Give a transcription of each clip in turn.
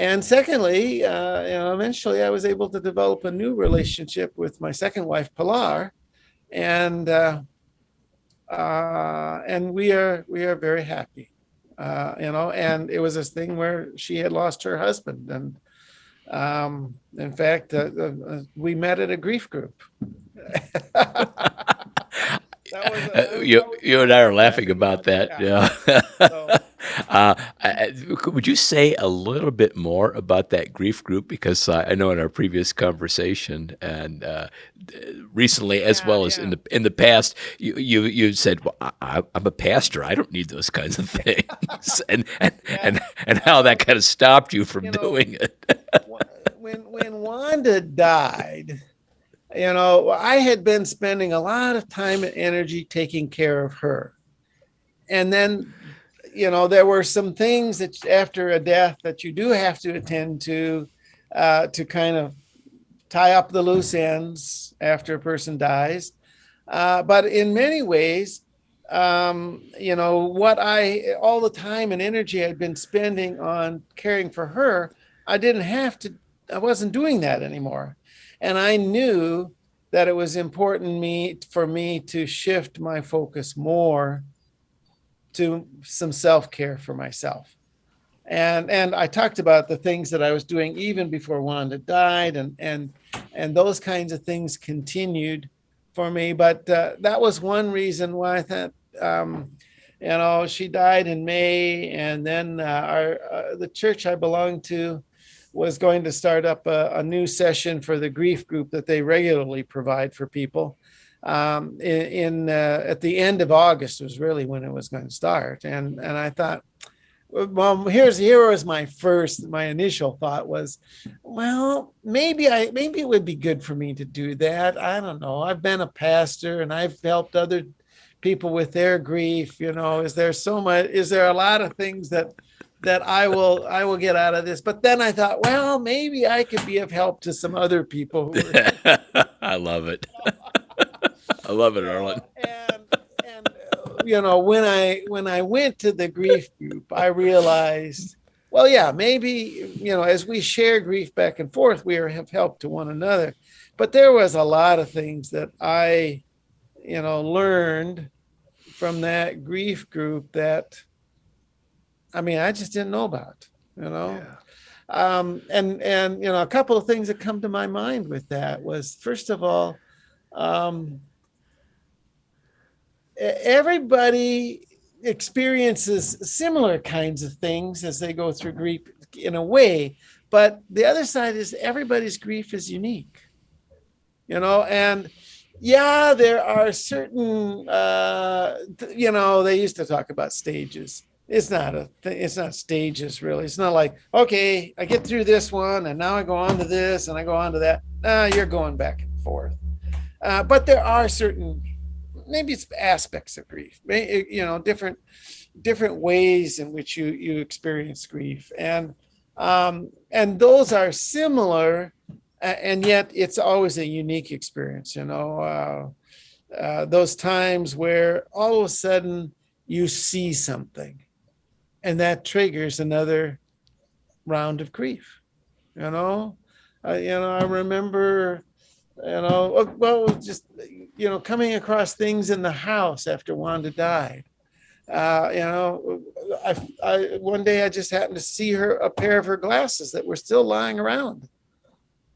And secondly, eventually I was able to develop a new relationship with my second wife, Pilar, and we are very happy. And it was this thing where she had lost her husband, and in fact, we met at a grief group. You and I are laughing about that. Yeah. Yeah. So Would you say a little bit more about that grief group? Because I know in our previous conversation and recently, as yeah, well as yeah. in the past, you said, "Well, I'm a pastor. I don't need those kinds of things," Yeah. and how that Well, kind of stopped you from you know, doing it. when Wanda died, I had been spending a lot of time and energy taking care of her. And then, there were some things that after a death that you do have to attend to kind of tie up the loose ends after a person dies. But in many ways, what all the time and energy I'd been spending on caring for her, I didn't have to, I wasn't doing that anymore. And I knew that it was important for me to shift my focus more to some self-care for myself. And I talked about the things that I was doing even before Wanda died, and those kinds of things continued for me. But that was one reason why I thought, she died in May, and then the church I belonged to was going to start up a new session for the grief group that they regularly provide for people. At the end of August was really when it was going to start, and I thought, well, here was my initial thought was, well, maybe it would be good for me to do that. I don't know. I've been a pastor and I've helped other people with their grief. Is there a lot of things that I will get out of this? But then I thought, well, maybe I could be of help to some other people who were, I love it. I love it, Arlen. and when I went to the grief group, I realized, well, yeah, maybe as we share grief back and forth, we have help to one another. But there was a lot of things that I learned from that grief group that, I mean, I just didn't know about. you know Yeah. and a couple of things that come to my mind with that was, first of all, um, everybody experiences similar kinds of things as they go through grief in a way, but the other side is everybody's grief is unique, and yeah, there are certain, they used to talk about stages. It's not stages, really. It's not like, okay, I get through this one and now I go on to this and I go on to that. You're going back and forth. But there are certain, maybe it's aspects of grief, different ways in which you experience grief, and those are similar, and yet it's always a unique experience. Those times where all of a sudden you see something, and that triggers another round of grief. I remember, well, just coming across things in the house after Wanda died. One day I just happened to see a pair of her glasses that were still lying around,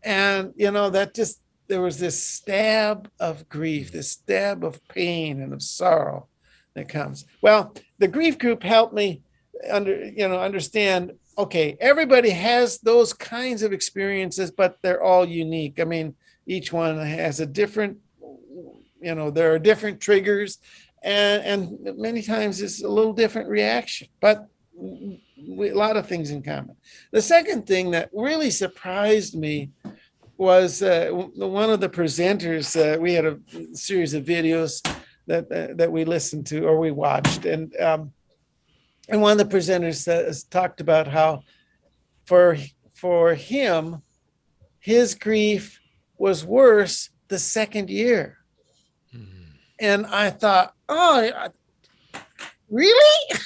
and that just, there was this stab of grief, this stab of pain and of sorrow that comes. Well, the grief group helped me understand, okay, everybody has those kinds of experiences, but they're all unique. I mean, each one has a different, there are different triggers, and many times it's a little different reaction, but a lot of things in common. The second thing that really surprised me was one of the presenters. We had a series of videos that we listened to or we watched, and one of the presenters talked about how for him, his grief was worse the second year. And I thought, oh, really?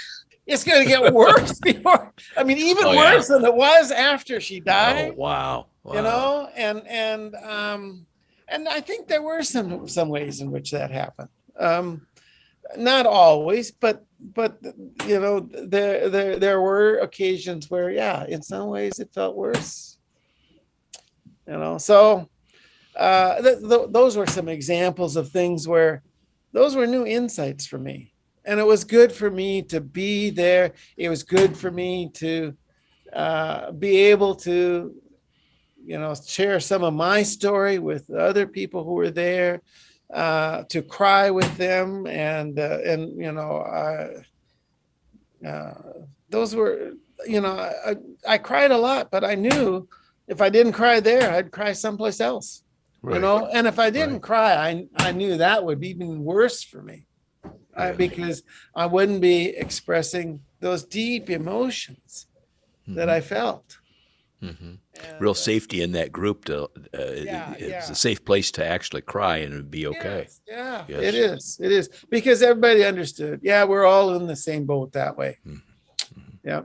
it's going to get worse before. I mean, even Oh, yeah. worse than it was after she Oh, died. wow. You Wow. know, and I think there were some ways in which that happened. Not always, but you know, there were occasions where, yeah, in some ways it felt worse. You know, so those were some examples of things where those were new insights for me, and it was good for me to be there. It was good for me to be able to, you know, share some of my story with other people who were there, to cry with them, and you know, uh, those were, you know, I cried a lot, but I knew if I didn't cry there, I'd cry someplace else. You Right. know, and if I didn't Right. cry, I knew that would be even worse for me, Really. because I wouldn't be expressing those deep emotions that I felt. Mm-hmm. And, Real safety in that group to yeah, it's yeah. a safe place to actually cry and it'd be okay. Yes, yeah, Yes. it is. It is, because everybody understood. Yeah, we're all in the same boat that way. Mm-hmm. Yeah.